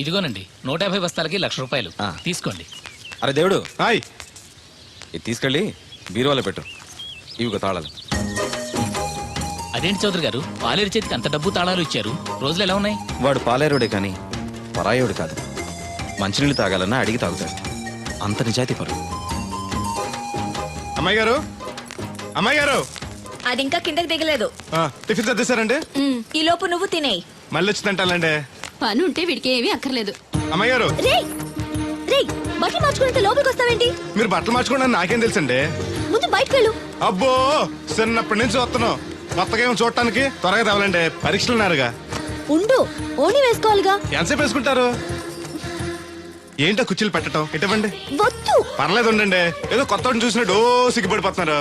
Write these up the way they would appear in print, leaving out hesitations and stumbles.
ఇదిగోనండి 150 బస్తాలకి ₹1,00,000 తీసుకోండి. అరే దేవుడు, హాయ్. ఇది తీసుకెళ్ళి బీరువాలో పెట్టు. ఇవిగో తాళాలు. అదేంటి చౌదరి గారు, పాలేరు చేతికి అంత డబ్బు తాళాలు ఇచ్చారు? రోజులు ఎలా ఉన్నాయి? వాడు పాలేరుడే కానీ పరాయోడు కాదు. మంచినీళ్ళు తాగాలన్నా అడిగి తాగుతాడు. అంత నిజాయితీ పరు. అమ్మాయి గారు, అమ్మాయి గారు, అది ఇంకా కిందకి దిగలేదు. టిఫిన్ సర్దేశారండి? ఈ లోపు నువ్వు తినేయి. మళ్ళీ వచ్చి తింటానండి. పని ఉంటే వీడికి ఏమీ అక్కర్లేదు. అమ్మాయి గారు, బట్టలు మార్చుకుంటే లోపలికి వస్తావేంటి? మీరు బట్టలు మార్చుకోండి నాకేం తెలుసండి. ముందు బయటకు వెళ్ళు. అబ్బో, చిన్నప్పటి నుంచి వస్తున్నావు. కొత్తగా ఏమో చూడటానికి త్వరగా రావాలండి. పరీక్షలు ఉన్నారుగా. ఉండు, ఓణి వేసుకోవాలిగా. ఎంతసేపు వేసుకుంటారు? ఏంటో కుర్చీలు పెట్టడం? ఇటువంటి వద్దు. పర్లేదు ఉండండి. ఏదో కొత్త చూసినట్టు సిగ్గుపడిపోతున్నారు.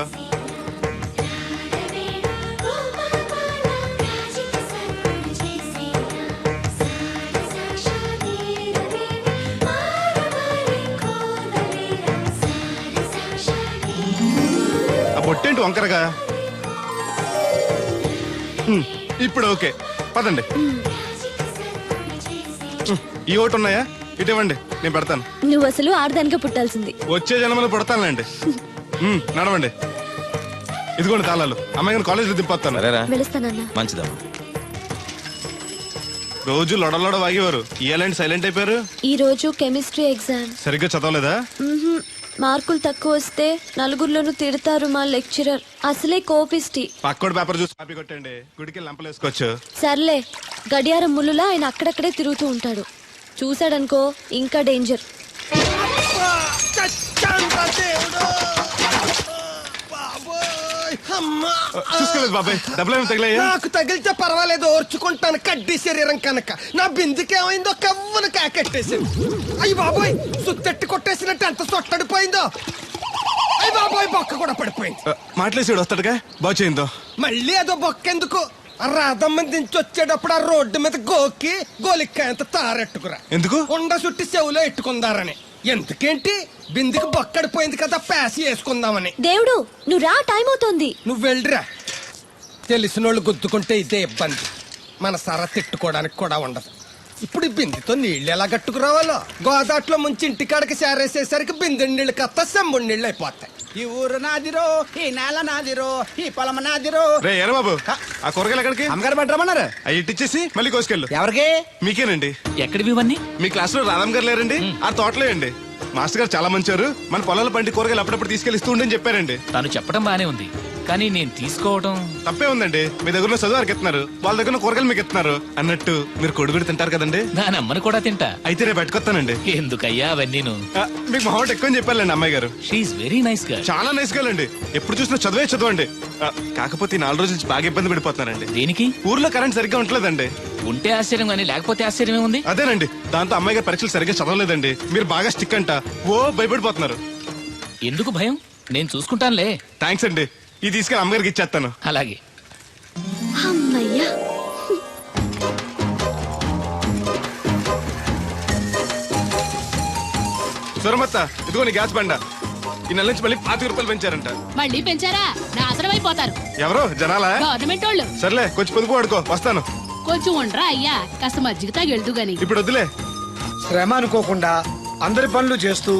ఆ బొట్టేంటి వంకరగా? ఇప్పుడు ఓకే, పదండి. ఈ ఓటు ఉన్నాయా? ఇటువంటి నేను పెడతాను. నువ్వు అసలు ఆడదానికే పుట్టాల్సింది. వచ్చే జన్మలో పుడతానులేండి. నడవండి. ఇదిగోండి తాళాలు. అమ్మాయి గారిని కాలేజీలో దింపొస్తాను. వెళుస్తానన్నా. మంచిదమ్మా. రోజు లొడలోడ వాగేవారు, ఇయ్యాలంటే సైలెంట్ అయిపోయారు. ఈ రోజు కెమిస్ట్రీ ఎగ్జామ్. సరిగ్గా చదవలేదా? మార్కులు తక్కువ వస్తే నలుగురిలోనూ తిడతారు మా లెక్చరర్. అసలే కోపిస్టి. పక్కోడు పేపర్ చూసి కాపీ కొట్టండి. గుడికి లంపలేసుకోవచ్చు. సర్లే, గడియారం ముళ్ళులా ఆయన అక్కడక్కడే తిరుగుతూ ఉంటాడు. చూశాడనుకో ఇంకా డేంజర్. చూసుకోలేదు బాబాయ్, డబ్బులు ఏమి తగిలాయా? నాకు తగిలితే పర్వాలేదు, ఓర్చుకుంటాను. కడ్డీ శరీరం కనుక నా బిందుకేమైందో కవ్వను కాకెట్టేసింది. అయ్యి బాబోయ్, సుత్తెట్టి కొట్టేసినట్టు ఎంత సొట్టడిపోయిందో. అయ్యి బాబోయ్, బొక్క కూడా పడిపోయింది. మాట్లాడేసాడు వస్తాడుగా, బాగు చేయిందో. మళ్ళీ అదో బొక్కెందుకు? రాధమ్మ దించి వచ్చేటప్పుడు ఆ రోడ్డు మీద గోకి గోలిక్కాయంత తారెట్టుకురా. ఎందుకు? కొండ చుట్టి చెవులో ఎట్టుకుందారని. ఎందుకేంటి? బిందుకు బొక్కడిపోయింది కదా, ప్యాసి వేసుకుందామని. దేవుడు, నువ్వు రా, టైం అవుతోంది. నువ్వు వెళ్ళిరా. తెలిసినోళ్ళు గుద్దుకుంటే ఇదే ఇబ్బంది. మన సర తిట్టుకోవడానికి కూడా ఉండదు. ఇప్పుడు ఈ బిందెతో నీళ్లు ఎలా కట్టుకురావాలో. గోదాట్లో ముంచి ఇంటికాడకి చేరేసేసరికి బిందె నీళ్లు కత్త సెంబుడి నీళ్ళు అయిపోతాయి. ఈ ఊరు నాదిరో, ఈ నేల నాదిరో, ఈ పొలం నాదిరో. రే ఎరా బాబు, ఆ కూరగాయలు ఎక్కడికి? అమ్మగారు పట్టరమన్నారు. అవి ఇట్టిచ్చేసి మళ్ళీ కోసుకెళ్ళు. ఎవరికి? మీకేనండి. ఎక్కడివి ఇవన్నీ? మీ క్లాస్ లో రాధమ్ గారు లేరండి? ఆ తోటలో అండి. మాస్టర్ గారు చాలా మంచారు. మన పొలాల బండి కూరగాయలు అప్పుడప్పుడు తీసుకెళ్లి ఇస్తూ ఉండని చెప్పారండి. తను చెప్పడం బానే ఉంది, కానీ నేను తీసుకోవడం తప్పే ఉందండి. మీ దగ్గర చదువు వారికి ఇస్తున్నారు, వాళ్ళ దగ్గర కూరగాయలు మీకు ఇస్తున్నారు. అన్నట్టు మీరు కొడుగుడి తింటారు కదండి. దాని అమ్మని కూడా తింటా. అయితే రేపు పెట్టుకొస్తానండి. ఎందుకయ్యా అవన్నీ? మీకు మొహం ఎక్కువ అని చెప్పాలండి అమ్మాయి గారు. షీఈ్ వెరీ నైస్ గా. చాలా నైస్ గర్ల్ అండి. ఎప్పుడు చూసినా చదువే చదవండి. కాకపోతే ఈ 4 రోజుల నుంచి బాగా ఇబ్బంది పడిపోతున్నారండి. దేనికి? ఊర్లో కరెంట్ సరిగ్గా ఉండలేదండి. ఉంటే ఆశ్చర్యం కానీ లేకపోతే ఆశ్చర్యమే ఉంది. అదేనండి, దాంతో అమ్మాయి గారు పరీక్షలు సరిగ్గా చదవలేదండి. మీరు బాగా స్టిక్ అంట ఓ భయపడిపోతున్నారు. ఎందుకు భయం? నేను చూసుకుంటానులే. థ్యాంక్స్ అండి. ఇది తీసుకెళ్ళి అమ్మగారికి ఇచ్చేస్తాను. అలాగే. అమ్మయ్యా. సూరమత్త, ఇదిగో నీ గ్యాస్ బండ. ఈ నెల నుంచి మళ్ళీ ₹25 పెంచారంట. మళ్ళీ పెంచారా? నాశనం అయిపోతారు. ఎవరో జనాలా? గవర్నమెంట్ వాళ్ళు. సర్లే, కొంచెం పొదుపు వాడుకో, వస్తాను. కొంచెం ఉండరా అయ్యా, కాస్త మజ్జిగ తాగెళ్తూ గాని. ఇప్పుడు వద్దులే. శ్రమ అనుకోకుండా అందరి పనులు చేస్తూ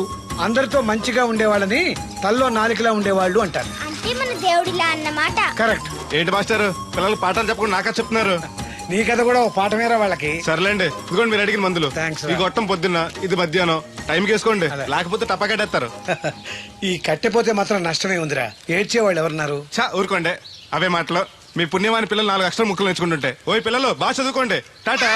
అందరితో మంచిగా ఉండేవాళ్ళని తల్లో నాలికలా ఉండేవాళ్ళు అంటారు. అంటే మన దేవుడిలా అన్నమాట. కరెక్ట్. ఏంటి మాస్టర్, పిల్లలు పాఠాలు చెప్పకుండా నాకా చెప్తున్నారు? నీ కథ కూడా ఒక పాఠమేరా వాళ్ళకి. సర్లేండి, ఇదిగోండి మీరు అడిగిన మందులు. థాంక్స్ రా. ఈ గొట్టం పొద్దున్న, ఇది మధ్యాహ్నం. టైంకి వేసుకోండి, అదే. లేకపోతే టపాకట్టేస్తారు. ఈ కట్టెపోతే మాత్రం నష్టమే ఉందిరా. ఏడ్చేవాళ్ళు ఎవరున్నారు? చా ఊరుకోండి, అవే మాటలు. మీ పుణ్యమాని పిల్లలు 4 అక్షరం ముక్కలు నేర్చుకుంటుంటే. ఓయ్ పిల్లలు, బాగా చదువుకోండి. టాటా.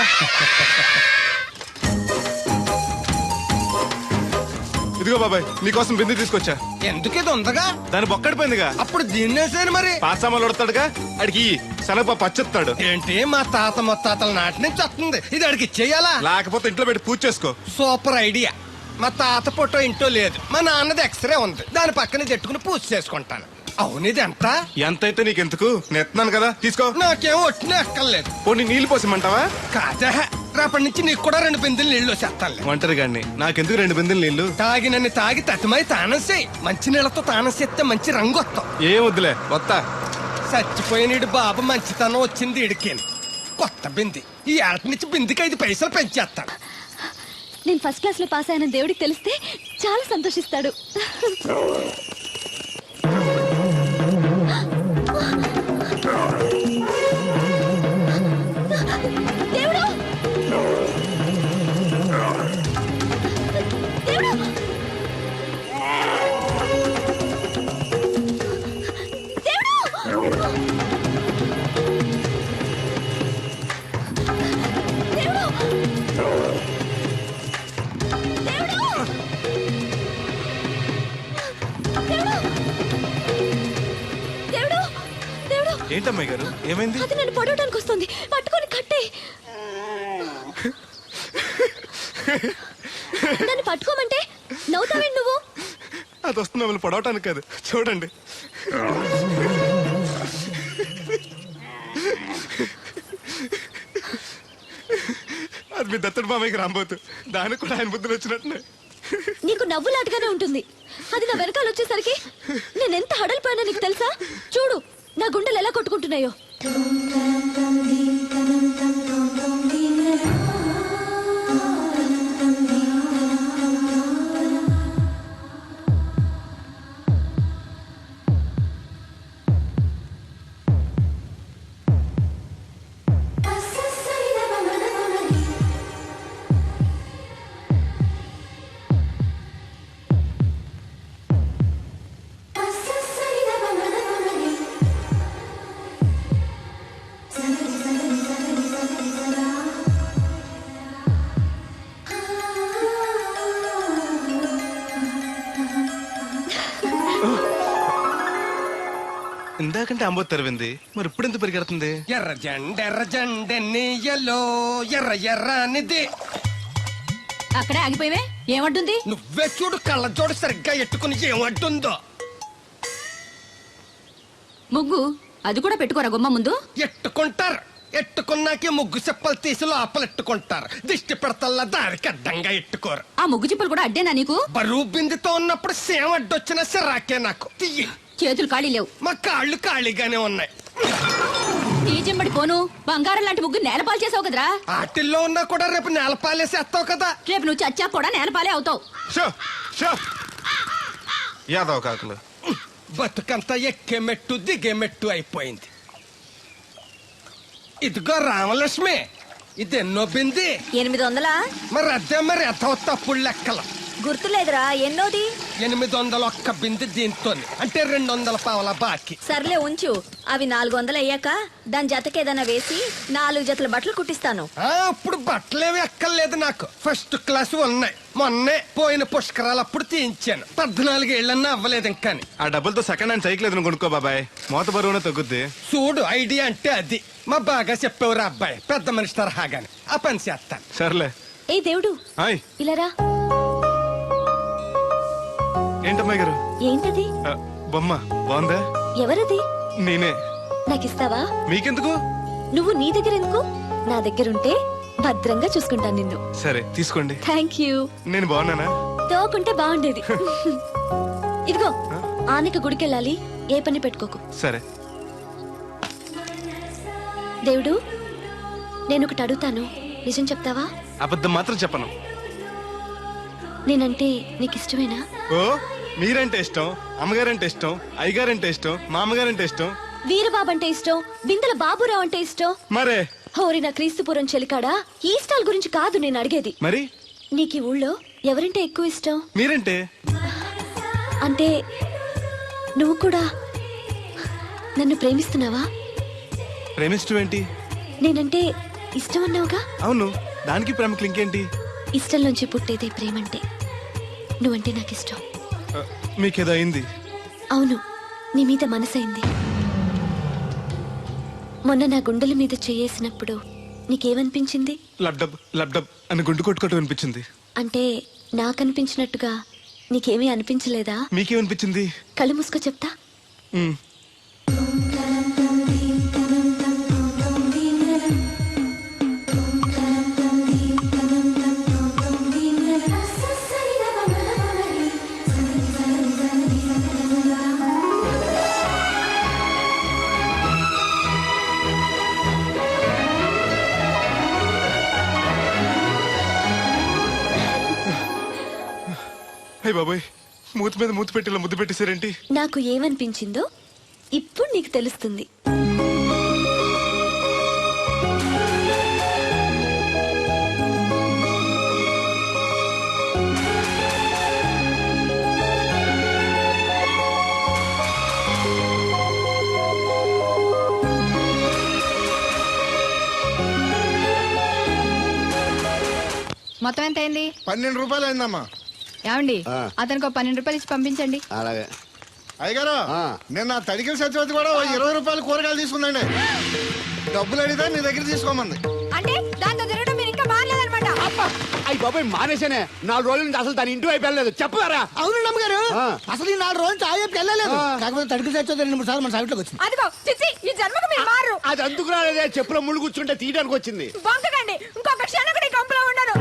ఇదిగో బాబాయ్, నీకోసం బిందు తీసుకొచ్చా. ఎందుకేదో ఉందగా? దాని బొక్కడిపోయిందిగా. అప్పుడు దీన్నేసాను మరి. పాసామాలు ఉడతాడుగా, అడిగి శనగపప్పు పచ్చెత్తాడు. ఏంటి, మా తాత ముత్తాతల నాటి నుంచి వస్తుంది. ఇది అడిగి ఇచ్చేయాలా? లేకపోతే ఇంట్లో పెట్టి పూజ చేసుకో. Super idea. మా తాత ఫోటో ఇంట్లో లేదు, మా నాన్నది ఎక్స్రే ఉంది. దాని పక్కన చెట్టుకుని పూజ చేసుకుంటాను. అవును, ఇది ఎంత? ఎంతైతే నీకెందుకు, నెత్తున్నాను కదా, తీసుకో. నాకేం ఒట్టిన ఎక్కర్లేదు. పోనీ నీళ్లు పోసిమంటావా? కాదా, రేపటి నుంచి నీకు కూడా 2 బిందెలు నీళ్లు చేస్తానులే. ఒంటరి గాడిని, నాకెందుకు 2 బిందెలు నీళ్లు? తాగినన్ని తాగి తట్టుమై తానం చేయి. మంచి నీళ్లతో తానం చేస్తే మంచి రంగు వస్తాం. ఏం వద్దులే, వస్తా. చచ్చిపోయిన బాబు మంచితనం వచ్చింది ఇడికేను. కొత్త బింది. ఈ ఏట నుంచి బిందికి 5 పైసలు పెంచేస్తాను. నేను ఫస్ట్ క్లాస్ లో పాస్ అయిన దేవుడికి తెలిస్తే చాలా సంతోషిస్తాడు. దేవుడు! దేవుడు! ఏంటమ్మాయి గారు ఏమైంది? అది నన్ను పొడవడానికి వస్తుంది, పట్టుకొని కట్టే. నన్ను పట్టుకోమంటే నవ్వుతావేంటి నువ్వు? అది వస్తుంది మిమ్మల్ని పొడవటానికి కాదు, చూడండి. అది మీ దత్తడు మామయ్యకి రాబోతు, దానికి కూడా ఆయన బుద్ధులు వచ్చినట్టునే. నీకు నవ్వులాటగానే ఉంటుంది. అది నా వెనకాల వచ్చేసరికి నేను ఎంత హడలిపోయానో నీకు తెలుసా? చూడు నా గుండెలు ఎలా కొట్టుకుంటున్నాయో. ఇందాకంటే అంబో తెరవింది, మరి ఇప్పుడు ఎంత పరిగెడుతుంది? ఎర్ర జెండెన్నీయలో ఎర్ర ఎర్రనిది. అక్కడే ఆగిపోయావే, ఏమంటుంది? నువ్వే చూడు, కళ్ళజోడు సరిగ్గా ఎట్టుకుని ఏమంటుందో. ముగ్గు అది కూడా పెట్టుకోరా గుమ్మ ముందు. ఎట్టుకుంటారు, ఎట్టుకున్నాకే ముగ్గు చెప్పలు తీసి లోపలెట్టుకుంటారు. దిష్టి పెడతల్లా దారికి అడ్డంగా ఎట్టుకోరు. ఆ ముగ్గు చిప్పలు కూడా అడ్డేనా నీకు? బరువు బిందుతో ఉన్నప్పుడు సేమ అడ్డొచ్చిన సిరాకే నాకు. తీయి. చేతులు ఖాళీ లేవు. మా కాళ్ళు ఖాళీగానే ఉన్నాయి. ఈ చెంబడి పోను బంగారం లాంటి ముగ్గు నేలపాలు చేసావు కదరా. ఆటిల్లో ఉన్నా కూడా రేపు నేలపాలేసేస్తావు కదా. రేపు నువ్వు చచ్చా కూడా నేలపాలే అవుతావు. యాదవ కాకులు. బతుకంతా ఎక్కే మెట్టు దిగే మెట్టు అయిపోయింది. ఇదిగో రామలక్ష్మి, ఇది ఎన్నో బింది? 800. మరి అదే మరి ఎథవ తప్పుడు లెక్కలు. గుర్తులేదురా ఎన్నోది? 801 బింది దీంతో, అంటే 200 పావల బాకీ. సర్లే ఉంచు, అవి 400 అయ్యాక దాని జతకేదైనా వేసి 4 జతల బట్టలు కుట్టిస్తాను. అప్పుడు బట్టలేవి ఎక్కర్లేదు నాకు, ఫస్ట్ క్లాస్ ఉన్నాయి. మొన్నే పోయిన పుష్కరాలు అప్పుడు తీయించాను. 14 ఏళ్ళన్నా అవ్వలేదు ఇంకా. ఆ డబ్బులతో సెకండ్ హ్యాండ్ సైకిల్ ఏదైనా కొనుక్కో బాబాయ్, మోత బరువునే తగ్గుద్ది. చూడు, ఐడియా అంటే అది. మా బాగా చెప్పేవారు అబ్బాయి, పెద్ద మనిషి తరహాగాని. ఆ పని చేస్తాను. సర్లే. ఏ దేవుడు, హాయ్. ఇలా రా. ఏంటమ్మాయి గారు? ఏంటది? బొమ్మ బాగుందా? ఎవరది? నేనే. నాకిస్తావా? మీకెందుకు? నువ్వు నీ దగ్గర ఎందుకు? నా దగ్గరుంటే భద్రంగా చూసుకుంటాను నిన్ను. సరే తీసుకోండి. Thank you. నేను బాగున్నానా? తోకుంటే బాగుండేది. ఇదిగో, ఆనక గుడికెళ్ళాలి, ఏ పని పెట్టుకోకు. సరే. దేవుడు, నేను ఒకటి అడుగుతాను, నిజం చెప్తావా? అబద్ధం మాత్రం చెప్పను. నేనంటే నీకు ఇష్టమేనా? ఓ, మీరంటే ఇష్టం, అమ్మగారంటే ఇష్టం, అయ్యగారంటే ఇష్టం, మామగారంటే ఇష్టం, వీరబాబు అంటే ఇష్టం, బిందెల బాబురావు అంటే ఇష్టం. మరే హోరి నా క్రీస్తుపురం చెలికాడా, ఈ స్టాల్ గురించి కాదు నేను అడిగేది. మరి నీకు ఈ ఊళ్ళో ఎవరంటే ఎక్కువ ఇష్టం? మీరంటే. అంటే నువ్వు కూడా నన్ను ప్రేమిస్తున్నావా? ప్రేమిష్టం ఏంటి? నేనంటే ఇష్టం అన్నావుగా. అవును, దానికి ప్రేమకి ఇంకేంటి? ఇష్టం నుంచి పుట్టేదే ప్రేమంటే. నువ్వంటే నాకు ఇష్టం. మీకేదో అయింది? అవును, నీ మీద మనసైంది. మొన్న నా గుండెల మీద చేయేసినప్పుడు నీకేమనిపించింది? లబ్డబ్ లబ్డబ్ అని గుండు కొట్టుకోవటం అనిపించింది. అంటే నాకనిపించినట్టుగా నీకేమీ అనిపించలేదా? మీకేమనిపించింది? కళ్ళు మూసుకో చెప్తా. అయ్య బాబోయ్, మూతి మీద మూతి పెట్టిలా ముద్దు పెట్టేశారేంటి? నాకు ఏమనిపించిందో ఇప్పుడు నీకు తెలుస్తుంది. మొత్తం ఎంత అయింది? 12 రూపాయలు అయిందమ్మా. ఏమండి అతనికి 12 రూపాయలు ఇచ్చి పంపించండి. అలాగే. అయ్యగారు, నేను నా తడికిల సత్యవతి కూడా 20 రూపాయలు కూరగాయలు తీసుకుందండి. డబ్బులు అడిగితే నీ దగ్గర తీసుకోమంది. అంటే దాంతో తిరగడం మీరు ఇంకా మారలేదన్నమాట. అయ్యి బాబాయ్ మానేశానే. 4 రోజుల నుంచి అసలు దాని ఇంటి వైపు వెళ్ళలేదు. చెప్పారా? అవును నమ్మగారు, అసలు ఈ 4 రోజులు చాయపు వెళ్ళలేదు. కాకపోతే తడికి చచ్చేది 2-3 సార్లు మన సైట్లోకి వచ్చింది. అదిగో చిచ్చి, ఈ జన్మకు మీరు మారు. అది అందుకు రాలేదే, చెప్పులో ముళ్ళు కూర్చుంటే తీయడానికి వచ్చింది. బొంకకండి, ఇంకొక క్షణం కూడా ఈ కంపులో ఉండను.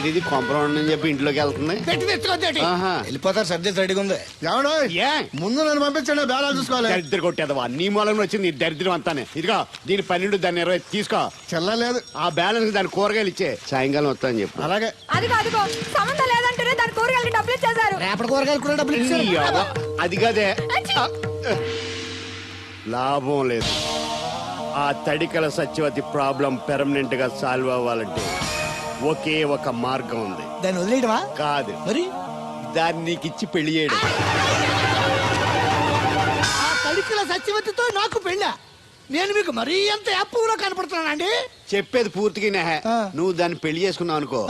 ఇది కాంపౌండ్ అని చెప్పి ఇంట్లోకి వెళ్తుంది. పెట్టి తెచ్చుకోద్దేటి వెళ్ళిపోతారు, సబ్జెక్ట్ రెడీగా ఉంది. ఏమన్నా ఏ ముందు నన్ను పంపించండి, బేరాలు చూసుకోవాలి. దరిద్ర కొట్టేదవా, నీ మూలంలో వచ్చింది ఈ దరిద్రం అంతానే. ఇదిగో దీని 12, దాన్ని 20 తీసుకో. చెల్లలేదు. ఆ బ్యాలెన్స్ దాని కూరగాయలు ఇచ్చే, సాయంకాలం వస్తా అని చెప్పు. అలాగే. అదిగో అదిగో, సంబంధం లేదంటేనే దాని కూరగాయలకి డబ్బులు ఇచ్చేశారు. రేపటి కూరగాయలు కూడా డబ్బులు నీ ఇచ్చారు. అవ్వ, అది కదే లాభం లేదు. ఆ తడికల సత్యవతి ప్రాబ్లం పెర్మనెంట్ గా సాల్వ్ అవ్వాలంటే ఒకే ఒక మార్గం ఉంది. దాన్ని వదిలేయడమా? కాదు, మరి దాన్ని నీకు ఇచ్చి పెళ్లి చేయడం. ఆ తడికిల సత్యవతితో నాకు పెళ్ళా? నేను మీకు మరీ ఎంత అప్పులో కనపడుతున్నానండి? చెప్పేది పూర్తిగా నెహ. నువ్వు దాన్ని పెళ్లి చేసుకున్నావు అనుకో,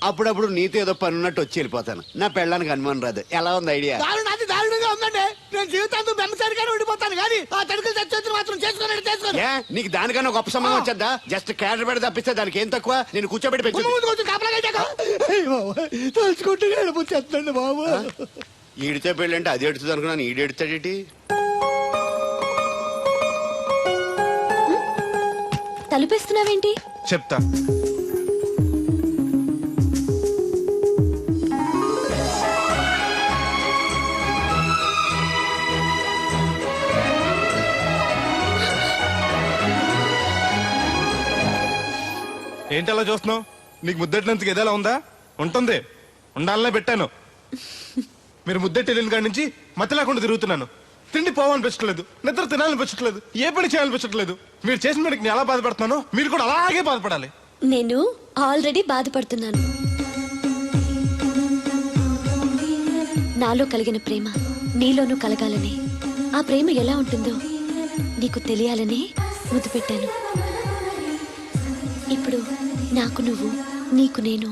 అప్పుడప్పుడు నీతో ఏదో పని ఉన్నట్టు వచ్చి వెళ్ళిపోతాను. నా పెళ్ళడానికి అనుమానం రాదు. ఎలా ఉంది ఐడియా? అది దారుణంగా ఉందండి. నేను జీవితాంతం బెమ్మసారిగానే ఉండిపోతాను కానీ ఆ తడికిల సత్యవతిని మాత్రం చేసుకోను. ఏ నీకు దానికన్నా గొప్ప సంబంధం వచ్చేద్దా? జస్ట్ క్యాడర్ పెడితే తప్పిస్తే దానికి ఏం తక్కువ? నేను కూర్చోబెట్టి తలుచుకుంటే వెళ్ళిపోతుందండి బాబు. ఈడితే పెళ్ళి అంటే అది ఎడుతుంది అనుకున్నాను, ఈడు ఎడుతాడేటి? తలుపేస్తున్నావేంటి? చెప్తా. ఏంటి అలా చూస్తున్నావు? నీకు ముద్దెట్టినందుకు ఏదైనా ఉందా? ఉంటుంది, ఉండాలనే పెట్టాను. మీరు ముద్దెట్టి వెళ్ళిన కాడి నుంచి మతి లేకుండా తిరుగుతున్నాను. తిండి పోవాలనిపించట్లేదు, నిద్ర తినాలనిపించట్లేదు, ఏ పని చేయాలనిపించట్లేదు. మీరు చేసిన పనికి నేను ఎలా బాధపడుతున్నానో మీరు కూడా అలాగే బాధపడాలి. నేను ఆల్రెడీ బాధపడుతున్నాను. నాలో కలిగిన ప్రేమ నీలోనూ కలగాలని, ఆ ప్రేమ ఎలా ఉంటుందో నీకు తెలియాలని ముద్దు పెట్టాను. ఇప్పుడు నాకు నువ్వు, నీకు నేను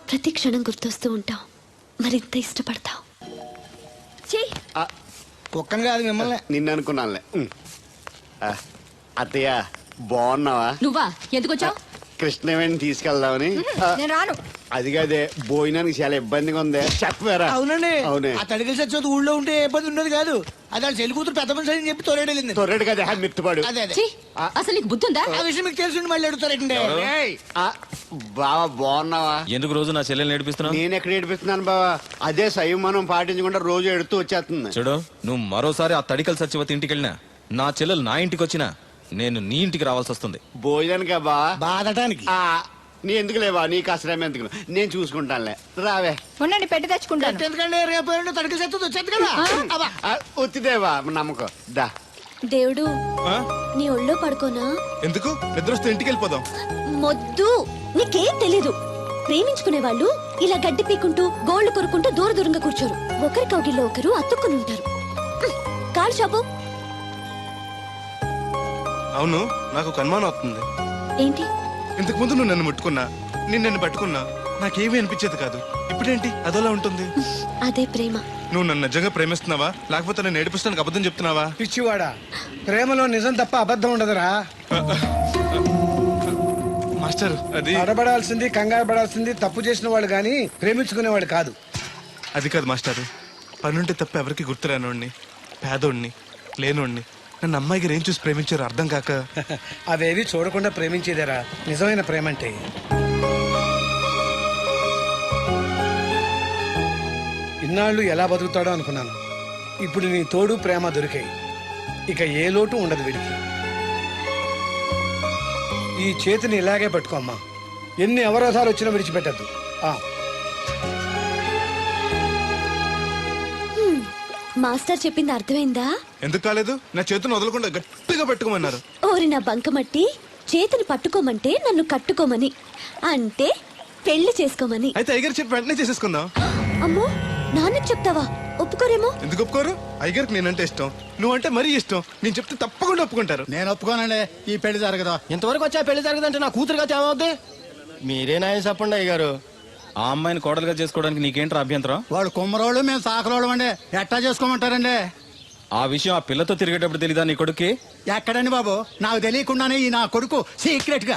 ప్రతి క్షణం గుర్తొస్తూ ఉంటావు. మరింత ఇష్టపడతావు. కుక్కను కాదు మిమ్మల్ని. నిన్ను అనుకున్నానులే. అత్తయ్య బాగున్నావా? నువ్వా ఎందుకు వచ్చావు? కృష్ణవేణి తీసుకెళ్దామని. నేను రాను. అది కాదే, భోజనానికి చాలా ఇబ్బందిగా ఉంది. చెప్పారా? అవునండి. అవునే. ఆ తడికిల సత్యవతి ఊళ్ళో ఉంటే ఏ ఇబ్బంది ఉండదు కాదు. అది వాళ్ళ చెల్లి కూతురు పెద్ద మనిషి అని చెప్పి తోలేడెళ్ళింది. తొర్రెడు కదా మిత్తుపాడు. అదే అదే. ఛీ, అసలు నీకు బుద్ధి ఉందా? ఆ విషయం మీకు తెలిసి మళ్ళీ అడుగుతారండి. బావా బాగున్నావా? ఎందుకు రోజు నా చెల్లెల్ని నేర్పిస్తున్నావు? నేను ఎక్కడ ఏడిపిస్తున్నాను బావా? అదే సంయమనం పాటించకుండా రోజు ఎడుతూ వచ్చేస్తుంది. చూడు, నువ్వు మరోసారి ఆ తడికల సత్యవతి ఇంటికి వెళ్ళినా, నా చెల్లెలు నా ఇంటికి వచ్చినా, నేను నీ ఇంటికి రావాల్సి వస్తుంది. భోజనానికా బావా? బాధటానికి. నీ ఎందుకు లేవా? నీకు అసలేం ఎందుకు, నేను చూసుకుంటానులే. రావే. ఉండండి, పెట్టి తెచ్చుకుంటాను. ఎందుకంటే రేపు తడికిల సత్యవతి వచ్చేది కదా. వచ్చిదేవా నమ్మకం. దా దేవుడు, నీ ఒళ్ళో పడుకోనా? ఎందుకు? నిద్ర వస్తే ఇంటికి వెళ్ళిపోదాం. మొద్దు, నీకేం తెలీదు. ప్రేమించుకునే వాళ్ళు ఇలా గడ్డి పీకుంటూ గోళ్లు కొరుకుంటూ దూర దూరంగా కూర్చోరు. ఒకరి కౌగిల్లో ఒకరు అతుక్కుని ఉంటారు. కాలు షాపు. అవును, నాకు ఒక అనుమానం అవుతుంది. ఏంటి? ఇంతకు ముందు నువ్వు నన్ను ముట్టుకున్నా, నేను నన్ను పట్టుకున్నా, నాకేమీ అనిపించేది కాదు. ఇప్పుడేంటి అదోలా ఉంటుంది? అదే ప్రేమ. నువ్వు నన్ను నిజంగా ప్రేమిస్తున్నావా, లేకపోతే నన్ను ఏడిపిస్తానికి అబద్ధం చెప్తున్నావా? పిచ్చివాడా, ప్రేమలో నిజం తప్ప అబద్ధం ఉండదురా. మాస్టర్, అది అడబడాల్సింది, కంగారు పడాల్సింది తప్పు చేసిన వాళ్ళు గాని ప్రేమించుకునేవాడు కాదు. అది కాదు మాస్టర్. పనుంటే తప్ప ఎవరికి గుర్తురానోడిని, పేదోడిని, లేనోడిని నన్ను అమ్మాయి గారు ఏం చూసి ప్రేమించారు అర్థం కాక. అవేవి చూడకుండా ప్రేమించేదేరా నిజమైన ప్రేమ అంటే. ఇన్నాళ్ళు ఎలా బతుకుతాడో అనుకున్నాను. ఇప్పుడు నీ తోడు ప్రేమ దొరికాయి. ఇక ఏ లోటు ఉండదు వీడికి. ఈ చేతిని ఇలాగే పట్టుకోమ్మా. ఎన్ని అవరోధాలు వచ్చినా విడిచిపెట్టద్దు. మాస్టర్ చెప్పింది అర్థమైందా? ఎందుకు కాలేదు? నా చేతిని వదలకుండా గట్టిగా పెట్టుకోమన్నారు. ఓరి నా బంకమట్టి, చేతిని పట్టుకోమంటే నన్ను కట్టుకోమని, అంటే పెళ్లి చేసుకోమని. అయితే అయ్యగారు చెప్పి వెంటనే చేసేసుకుందాం. అమ్మో, నాన్నకి చెప్తావా? ఒప్పుకోరేమో. ఎందుకు ఒప్పుకోరు? అయ్యగారికి నేనంటే ఇష్టం, నువ్వంటే మరీ ఇష్టం. నేను చెప్తే తప్పకుండా ఒప్పుకుంటారు. నేను ఒప్పుకోనండి, ఈ పెళ్లి జరగదు. ఇంతవరకు వచ్చా పెళ్లి జరగదంటే నా కూతురుగా ఏమవుద్ది? మీరే నాయన చెప్పండి అయ్యగారు. ఆ అమ్మాయిని కోడలుగా చేసుకోవడానికి నీకేంట్రా అభ్యంతరం? వాడు కుమ్మరోళ్ళు, మేము సాకరోళ్ళు అండి. ఎట్టా చేసుకోమంటారండి? ఆ విషయం ఆ పిల్లతో తిరిగేటప్పుడు తెలీదా నీ కొడుక్కి? ఎక్కడండి బాబు, నాకు తెలియకుండానే ఈ నా కొడుకు సీక్రెట్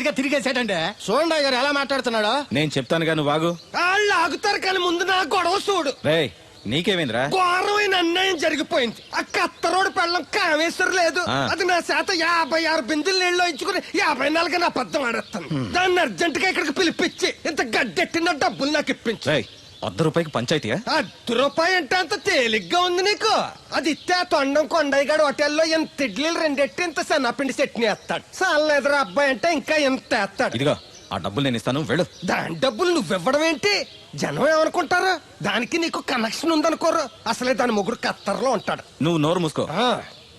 గా తిరిగేసాడండి. చూడండి అయ్యగారు ఎలా మాట్లాడుతున్నాడా. నేను చెప్తాను కానీ వాగు. వాళ్ళు ఆగుతారు కానీ ముందు నా గొడవ చూడు. రేయ్, నీకేమైందిరా? ఘోరమైన అన్యాయం జరిగిపోయింది. ఆ కత్తరోడు పెళ్ళం కామేశ్వర లేదు. ఆ. అది నా చేత 56 బిందులు నీళ్ళు ఇచ్చుకుని 54 నా పద్దం ఆడేస్తాను. దాన్ని అర్జెంట్ గా ఇక్కడికి పిలిపించి ఇంత గడ్డెట్టిన డబ్బులు నాకు ఇప్పించు. రేయ్, ₹100 పంచాయతీయా? ₹1 అంటే అంత తేలిగ్గా ఉంది నీకు. అది ఇస్తే ఆ తొండం కొండయ్యగాడు హోటల్లో ఎంత ఇడ్లీలు 2 ఎట్టి ఇంత సన్నపిండి చట్నీ వేస్తాడు. చాలా ఎదురు అబ్బాయి అంటే ఇంకా ఎంత వేస్తాడు. ఇదిగో ఆ డబ్బులు నేను ఇస్తాను, వెళ్ళు. దాని డబ్బులు నువ్వివ్వడం ఏంటి? జనం ఏమనుకుంటారు? దానికి నీకు కనెక్షన్ ఉందనుకోరు. అసలే దాని ముగ్గురు కత్తర్లో ఉంటాడు. నువ్వు నోరు మూసుకో. ఆ.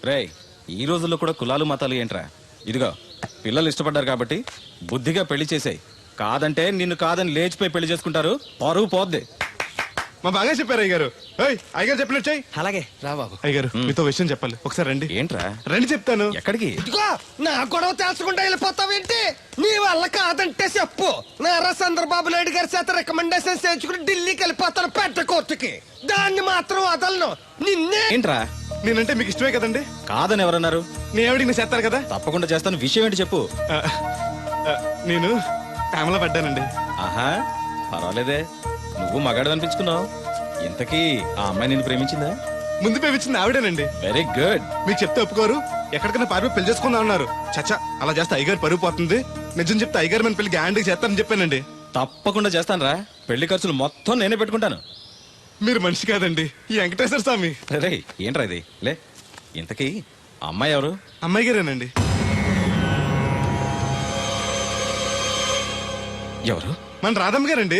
రేయ్, ఈ రోజుల్లో కూడా కులాలు మతాలు ఏంట్రా? ఇదిగో పిల్లలు ఇష్టపడ్డారు కాబట్టి బుద్ధిగా పెళ్లి చేసేయ్. కాదంటే నిన్ను కాదని లేచిపోయి పెళ్లి చేసుకుంటారు, పరువు పోద్ది. మా బాగా చెప్పారు అయ్యగారు. అయ్యగారు చెప్పినట్టు చెయ్యి. అలాగే రా బాబు. అయ్యగారు మీతో విషయం చెప్పాలి, ఒకసారి రండి. ఏంట్రా? రండి చెప్తాను. ఎక్కడికి? ఇదిగో నా గొడవ తెలుసుకుంటా వెళ్ళిపోతావేంటి? నీ వల్ల కాదంటే చెప్పు. నారా చంద్రబాబు నాయుడు గారి చేత రికమెండేషన్ చేయించుకుని ఢిల్లీకి వెళ్ళిపోతాను పెద్ద కోర్టుకి. దాన్ని మాత్రం వదలను. నిన్నే. ఏంట్రా? నేనంటే మీకు ఇష్టమే కదండి. కాదని ఎవరన్నారు? నేను ఎవడికి నేను చేస్తాను కదా. తప్పకుండా చేస్తాను. విషయం ఏంటి చెప్పు. నేను ప్రేమలో పడ్డానండి. ఆహా, పర్వాలేదే, నువ్వు మగాడు అనిపించుకున్నావు. ఇంతకీ ఆ అమ్మాయి నిన్ను ప్రేమించిందా? ముందు పేపించింది ఆవిడేనండి. Very good. మీకు చెప్తే ఒప్పుకోరు, ఎక్కడికైనా పారిపోయి పెళ్లి చేసుకుందాం అన్నారు. చచ్చా, అలా చేస్తే అయ్యగారు పరుగు పోతుంది. నిజం చెప్తే అయ్యగారు మన పెళ్లి గ్యాండ్కి చేస్తానని చెప్పానండి. తప్పకుండా చేస్తాను రా. పెళ్లి ఖర్చులు మొత్తం నేనే పెట్టుకుంటాను. మీరు మనిషి కాదండి, ఈ వెంకటేశ్వర స్వామి. రే, ఏంట్రా ఇది? లే, ఇంతకీ ఆ అమ్మాయి ఎవరు? అమ్మాయి గారేనండి. ఎవరు? మన రాధమ్మ గారండి.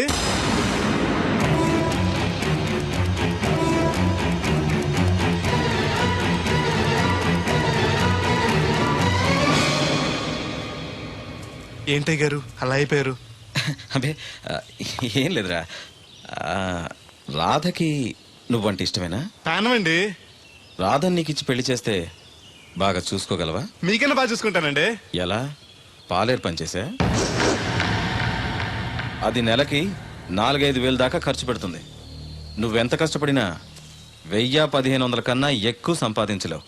ఏంటయ్య గారు అలా అయిపోయారు? అబే, ఏం లేదురా. రాధకి నువ్వంటే ఇష్టమేనా? ప్రాణమండి. రాధని నీకు ఇచ్చి పెళ్లి చేస్తే బాగా చూసుకోగలవా? మీకైనా బాగా చూసుకుంటానండి. ఎలా? పాలేరు పనిచేసా? అది నెలకి 4-5 వేలు దాకా ఖర్చు పెడుతుంది. నువ్వెంత కష్టపడినా 1000-1500 కన్నా ఎక్కువ సంపాదించలేవు.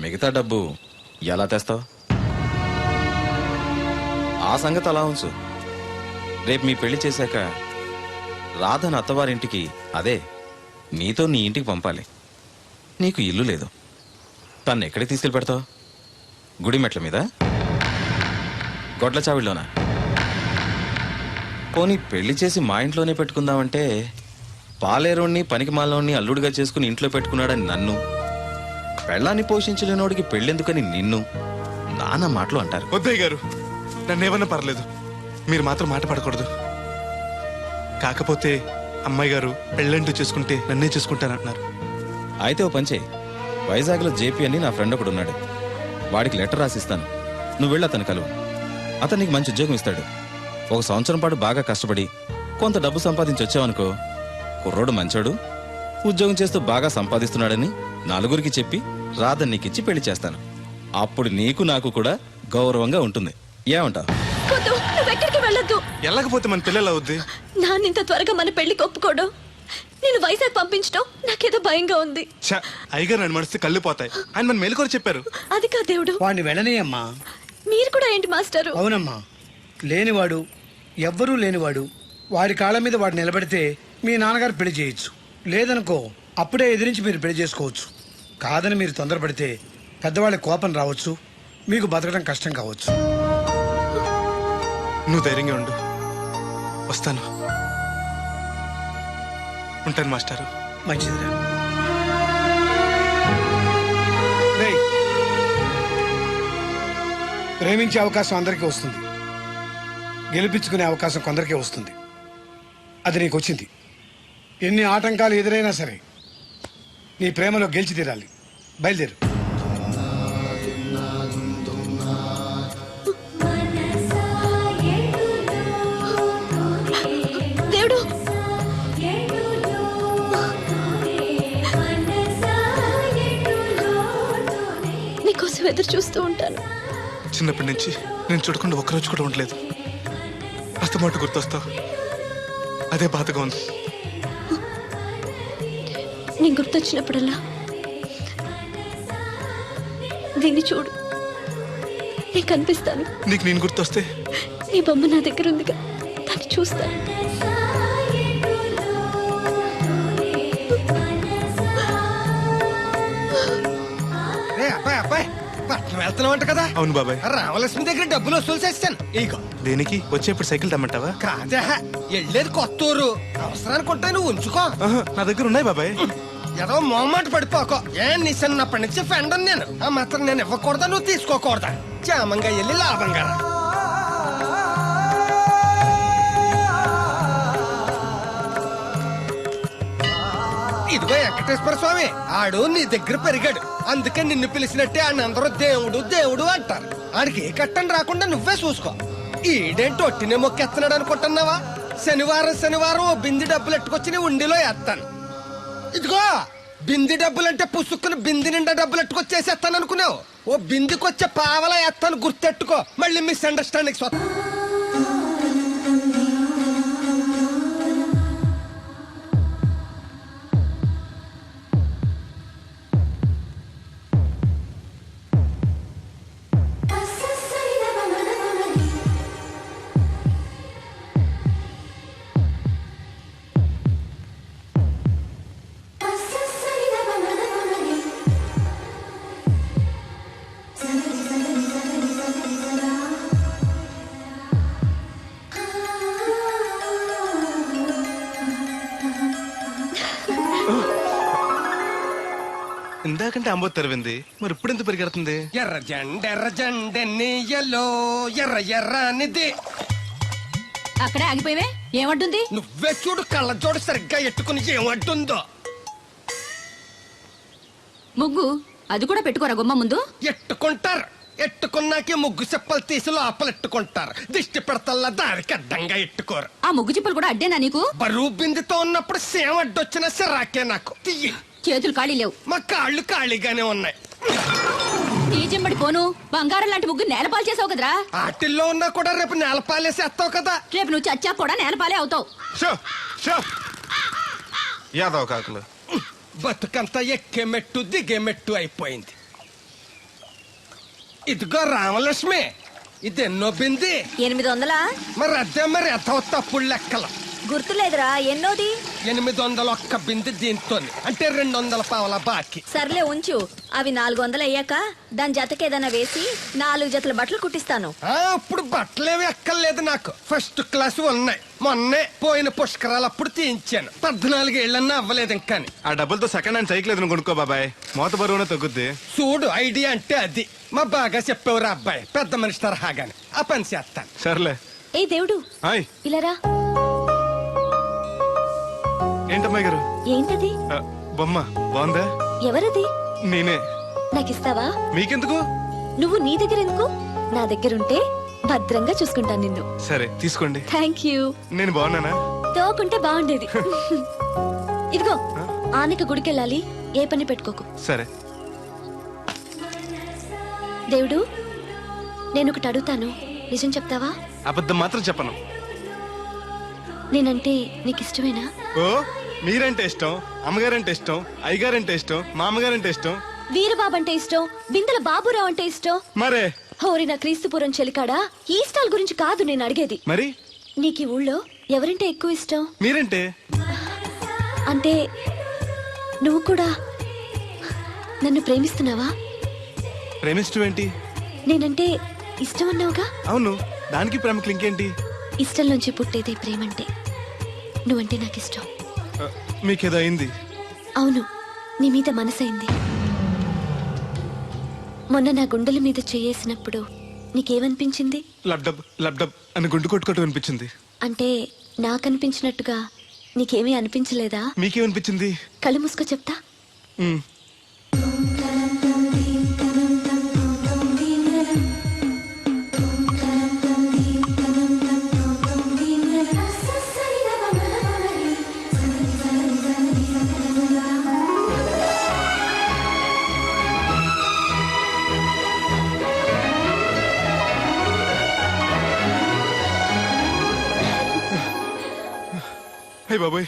మిగతా డబ్బు ఎలా తెస్తావు? ఆ సంగతి అలా ఉంచు. రేపు మీ పెళ్లి చేశాక రాధను అత్తవారింటికి, అదే నీతో నీ ఇంటికి పంపాలి. నీకు ఇల్లు లేదు. తను ఎక్కడికి తీసుకెళ్ళి పెడతావు? గుడి మెట్ల మీద? గొడ్ల చావిడిలోనా? పోనీ పెళ్లి చేసి మా ఇంట్లోనే పెట్టుకుందామంటే పాలేరోణ్ణి పనికిమాలోని అల్లుడిగా చేసుకుని ఇంట్లో పెట్టుకున్నాడని నన్ను, పెళ్ళాన్ని పోషించలేనోడికి పెళ్ళెందుకని నిన్ను నానా మాటలు అంటారు. వద్దయ్య గారు, నన్నేమన్నా పర్లేదు, మీరు మాత్రం మాట పడకూడదు. కాకపోతే అమ్మాయి గారు పెళ్ళంటూ చేసుకుంటే నన్నే చేసుకుంటానంటున్నారు. అయితే ఓ పంచే, వైజాగ్లో జేపీ అని నా ఫ్రెండ్ ఒకడు ఉన్నాడు. వాడికి లెటర్ రాసిస్తాను, నువ్వు వెళ్ళి అతను కలువు. అతను నీకు మంచి ఉద్యోగం ఇస్తాడు. 1 సంవత్సరం పాటు బాగా కష్టపడి కొంత డబ్బు సంపాదించి వచ్చావనుకో, కుర్రోడు మంచోడు, ఉద్యోగం చేస్తూ బాగా సంపాదిస్తున్నాడని నలుగురికి చెప్పి రాధని నీకిచ్చి పెళ్లి చేస్తాను. అప్పుడు నీకు నాకు కూడా గౌరవంగా ఉంటుంది. ఏమంటావు? వద్దు, నువ్వెక్కడికి వెళ్ళొద్దు. వెళ్ళకపోతే మన పిల్లలు అవుద్ది. నాన్న ఇంత త్వరగా మన పెళ్లికి ఒప్పుకోవడం, నేను వైజాగ్ పంపించడం నాకేదో భయంగా ఉంది. అయ్యగారు నన్ను మడిస్తే కళ్ళు పోతాయి. ఆయన మన మేలుకొని చెప్పారు. అది కా దేవుడు. వాడిని వెళ్ళనీయమ్మా. మీరు కూడా ఏంటి మాస్టారు? అవునమ్మా, లేనివాడు, ఎవ్వరూ లేనివాడు, వాడి కాళ్ళ మీద వాడు నిలబడితే మీ నాన్నగారు పెళ్లి చేయొచ్చు. లేదనుకో, అప్పుడే ఎదిరించి మీరు పెళ్లి చేసుకోవచ్చు. కాదని మీరు తొందరపడితే పెద్దవాళ్ళ కోపం రావచ్చు, మీకు బతకడం కష్టం కావచ్చు. నువ్వు ధైర్యంగా ఉండు, వస్తాను. ఉంటాను మాస్టారు. మంచిదిరా. ప్రేమించే అవకాశం అందరికీ వస్తుంది, గెలిపించుకునే అవకాశం కొందరికే వస్తుంది. అది నీకు వచ్చింది. ఎన్ని ఆటంకాలు ఎదురైనా సరే నీ ప్రేమలో గెలిచి తీరాలి. బయలుదేరు. దేవుడు నీకోసం ఎదురు చూస్తూ ఉంటాను. చిన్నప్పటి నుంచి నేను చూడకుండా ఒక్కరోజు కూడా ఉండలేదు. అస్తమాట గుర్తొస్తావు, అదే బాధగా ఉంది. నేను గుర్తొచ్చినప్పుడల్లా దీన్ని చూడు, నేను కనిపిస్తాను. నీకు నేను గుర్తొస్తే నీ బొమ్మ నా దగ్గర ఉందిగా, దాన్ని చూస్తాను. అబ్బాయి అబ్బాయి పట్నం వెళ్తున్నావంట కదా? అవును బాబాయ్. రామలక్ష్మి దగ్గర డబ్బులు వసూలు చేస్తాను. ఇగో. దేనికి? వచ్చేప్పుడు సైకిల్ తెమ్మంటావా? కాదా, వెళ్ళేది కొత్తూరు, అవసరానికి ఉంటాయి, నువ్వు ఉంచుకో. ఆహా, నా దగ్గర ఉన్నాయి బాబాయ్. ఏదో మొహమాట పడిపోకో. నీ చిన్నప్పటి నుంచి ఫ్రెండ్ నేను. ఆ మాత్రం నేను ఇవ్వకూడదా, నువ్వు తీసుకోకూడదా? క్షేమంగా వెళ్ళి లాభంగా రా. ఇదిగో వెంకటేశ్వర స్వామి, ఆడు నీ దగ్గర పెరిగాడు, అందుకే నిన్ను పిలిచినట్టే ఆయన అందరూ దేవుడు దేవుడు అంటారు. ఆడికి ఏ కట్టం రాకుండా నువ్వే చూసుకో. ఈడేంటి ఒట్టినే మొక్కెత్తనాడు అనుకుంటున్నావా? శనివారం శనివారం ఓ బింది డబ్బులు ఎట్టుకొచ్చి నీ ఉండిలో వేస్తాను. ఇదిగో బింది డబ్బులంటే పుసుక్కుని బింది నిండా డబ్బులు ఎట్టుకొచ్చేసేస్తాను అనుకున్నావు. ఓ బిందికొచ్చే పావలా వేస్తాను, గుర్తెట్టుకో. మళ్ళీ మిస్అండర్స్టాండింగ్ స్వతం. ఇందాకంటే అంబో తెరవింది, మరి ఇప్పుడు ఎంత పరిగెడుతుంది? ఎర్ర జెండెన్నీయలో ఎర్ర ఎర్రనిది. అక్కడే ఆగిపోయావే, ఏమంటుంది? నువ్వే చూడు, కళ్ళజోడు సరిగ్గా ఎట్టుకుని ఏమంటుందో. ముగ్గు అది కూడా పెట్టుకోరా గుమ్మ ముందు. ఎట్టుకుంటారు, ఎట్టుకున్నాకే ముగ్గు చెప్పలు తీసి లోపలెట్టుకుంటారు. దిష్టి పెడతల్లా దానికి అడ్డంగా ఎట్టుకోరు. ఆ ముగ్గు చిప్పలు కూడా అడ్డేనా నీకు? బరువు బిందుతో ఉన్నప్పుడు సేమ అడ్డొచ్చిన సిరాకే నాకు. తీయి. చేతులు ఖాళీ లేవు, మా కాళ్ళు ఖాళీగానే ఉన్నాయి. ఈ చెంబడి పోను బంగారం లాంటి ముగ్గు నేలపాలు చేసావు కదరా. ఆటిల్లో ఉన్నా కూడా రేపు నేలపాలేసేస్తావు కదా. రేపు నువ్వు చచ్చా కూడా నేలపాలే అవుతావు. షో షో యాదవ్ కాకులు. బతుకంతా ఎక్కే మెట్టు దిగే మెట్టు అయిపోయింది. ఇదిగో రామలక్ష్మి, ఇదెన్నో బింది? 800. మరి అదే మరి ఎత్తవ తప్పుడు లెక్కలు. గుర్తులేదురా, ఎన్నోది? 801 బింది దీంతో, అంటే 200 పావల బాకీ. సర్లే ఉంచు, అవి 400 అయ్యాక దాని జతకేదైనా వేసి 4 జతల బట్టలు కుట్టిస్తాను. ఇప్పుడు బట్టలేవి ఎక్కర్లేదు నాకు, ఫస్ట్ క్లాస్ ఉన్నాయి. మొన్నే పోయిన పుష్కరాలు అప్పుడు తీయించాను. 14 ఏళ్ళన్నా అవ్వలేదు ఇంకా. ఆ డబ్బులతో సెకండ్ హ్యాండ్ సైకిల్ ఏదైనా కొనుక్కో బాబాయ్, మోత బరువునే తగ్గుద్ది. చూడు, ఐడియా అంటే అది. మా బాగా చెప్పేవారు అబ్బాయి, పెద్ద మనిషి తరహాగాని. ఆ పని చేస్తాను. సర్లే. ఏ దేవుడు, హాయ్. ఇలా రా. ఏంటమ్మాయి గారు? ఏంటది? బొమ్మ బాగుందా? ఎవరది? నేనే. నాకిస్తావా? మీకెందుకు? నువ్వు నీ దగ్గర ఎందుకు? నా దగ్గరుంటే భద్రంగా చూసుకుంటాను నిన్ను. సరే తీసుకోండి. Thank you. నేను బాగున్నానా? తోకుంటే బాగుండేది. ఇదిగో, ఆనక గుడికెళ్ళాలి, ఏ పని పెట్టుకోకు. సరే. దేవుడు, నేను ఒకటి అడుగుతాను, నిజం చెప్తావా? అబద్ధం మాత్రం చెప్పను. నేనంటే నీకు ఇష్టమేనా? ఓ, మీరంటే ఇష్టం, అమ్మగారంటే ఇష్టం, అయ్యగారంటే ఇష్టం, మామగారంటే ఇష్టం, వీరబాబు అంటే ఇష్టం, బిందెల బాబురావు అంటే ఇష్టం. మరే హోరి నా క్రీస్తుపురం చెలికాడా, ఈ స్టాల్ గురించి కాదు నేను అడిగేది. మరి నీకు ఈ ఊళ్ళో ఎవరంటే ఎక్కువ ఇష్టం? మీరంటే. అంటే నువ్వు కూడా నన్ను ప్రేమిస్తున్నావా? ప్రేమిష్టం ఏంటి? నేనంటే ఇష్టం అన్నావుగా. అవును, దానికి ప్రేమకి ఇంకేంటి? ఇష్టం నుంచి పుట్టేదే ప్రేమంటే. నువ్వంటే నాకు ఇష్టం. మీకేదో అయింది? అవును, నీ మీద మనసైంది. మొన్న నా గుండెల మీద చేయేసినప్పుడు నీకేమనిపించింది? లబ్డబ్ లబ్డబ్ అని గుండు కొట్టుకోవటం అనిపించింది. అంటే నాకనిపించినట్టుగా నీకేమీ అనిపించలేదా? మీకేమనిపించింది? కళ్ళు మూసుకో చెప్తా. హే బాబోయ్